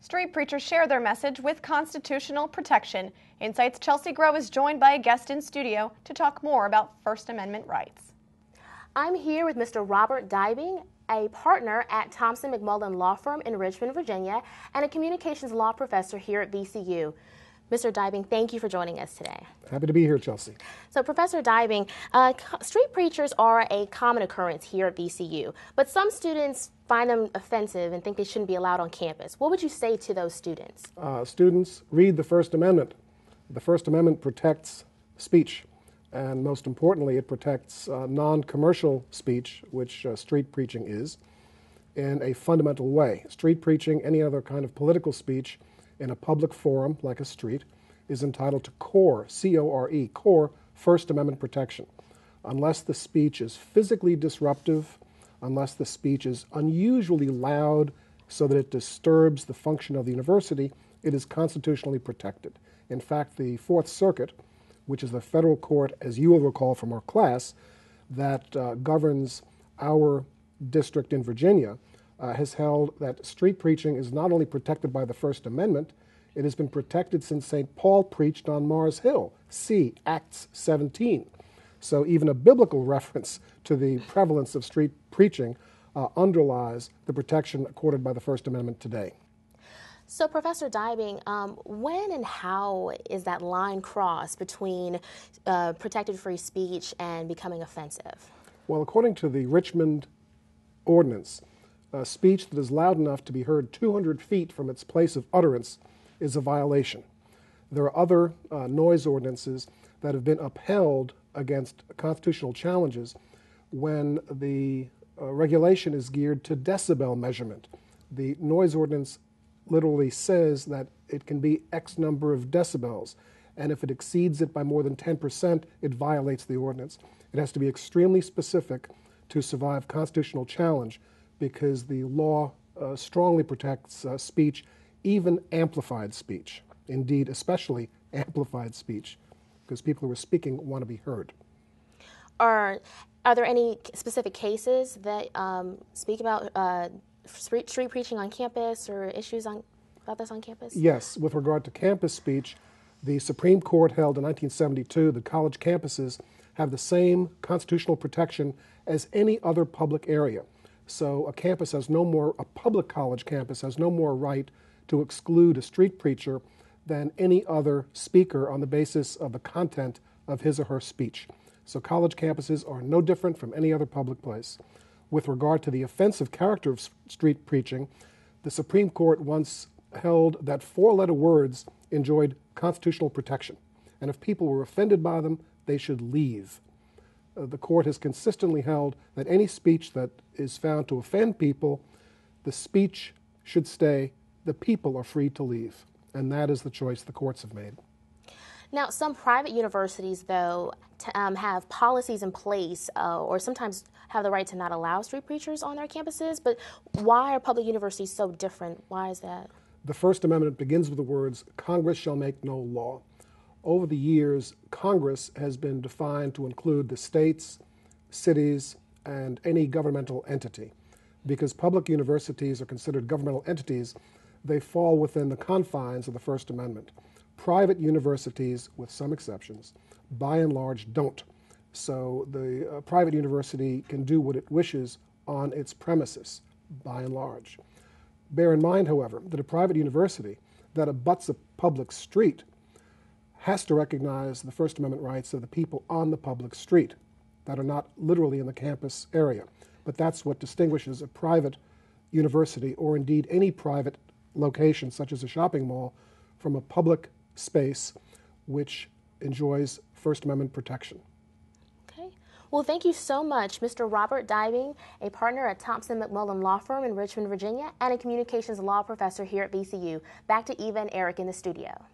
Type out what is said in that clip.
Street preachers share their message with constitutional protection. Insight's Chelsea Grow is joined by a guest in studio to talk more about First Amendment rights. I'm here with Mr. Robert Dybing, a partner at Thompson McMullen Law Firm in Richmond, Virginia, and a communications law professor here at VCU. Mr. Dybing, thank you for joining us today. Happy to be here, Chelsea. So, Professor Dybing, street preachers are a common occurrence here at VCU, but some students find them offensive and think they shouldn't be allowed on campus. What would you say to those students? Students, read the First Amendment. The First Amendment protects speech, and most importantly, it protects non-commercial speech, which street preaching is, in a fundamental way. Street preaching, any other kind of political speech in a public forum like a street, is entitled to core, C-O-R-E, core First Amendment protection. Unless the speech is physically disruptive, unless the speech is unusually loud so that it disturbs the function of the university, it is constitutionally protected. In fact, the Fourth Circuit, which is the federal court, as you will recall from our class, that governs our district in Virginia, has held that street preaching is not only protected by the First Amendment, it has been protected since St. Paul preached on Mars Hill, see Acts 17. So even a biblical reference to the prevalence of street preaching underlies the protection accorded by the First Amendment today. So, Professor Dybing, when and how is that line crossed between protected free speech and becoming offensive? Well, according to the Richmond Ordinance, speech that is loud enough to be heard 200 feet from its place of utterance is a violation. There are other noise ordinances that have been upheld against constitutional challenges when the regulation is geared to decibel measurement. The noise ordinance literally says that it can be X number of decibels, and if it exceeds it by more than 10%, it violates the ordinance. It has to be extremely specific to survive constitutional challenge because the law strongly protects speech, even amplified speech. Indeed, especially amplified speech, because people who are speaking want to be heard. Are there any specific cases that speak about street preaching on campus or issues about this on campus? Yes, with regard to campus speech, the Supreme Court held in 1972 that college campuses have the same constitutional protection as any other public area. So a public college campus has no more right to exclude a street preacher than any other speaker on the basis of the content of his or her speech. So college campuses are no different from any other public place. With regard to the offensive character of street preaching, the Supreme Court once held that four-letter words enjoyed constitutional protection, and if people were offended by them, they should leave. The court has consistently held that any speech that is found to offend people, the speech should stay, the people are free to leave, and that is the choice the courts have made. Now, some private universities, though, have policies in place or sometimes have the right to not allow street preachers on their campuses, but why are public universities so different? Why is that? The First Amendment begins with the words, Congress shall make no law. Over the years, Congress has been defined to include the states, cities, and any governmental entity. Because public universities are considered governmental entities, they fall within the confines of the First Amendment. Private universities, with some exceptions, by and large don't. So the private university can do what it wishes on its premises, by and large. Bear in mind, however, that a private university that abuts a public street has to recognize the First Amendment rights of the people on the public street that are not literally in the campus area. But that's what distinguishes a private university, or indeed any private location, such as a shopping mall, from a public space which enjoys First Amendment protection. Okay. Well, thank you so much, Mr. Robert Dybing, a partner at Thompson McMullen Law Firm in Richmond, Virginia, and a communications law professor here at VCU. Back to Eva and Eric in the studio.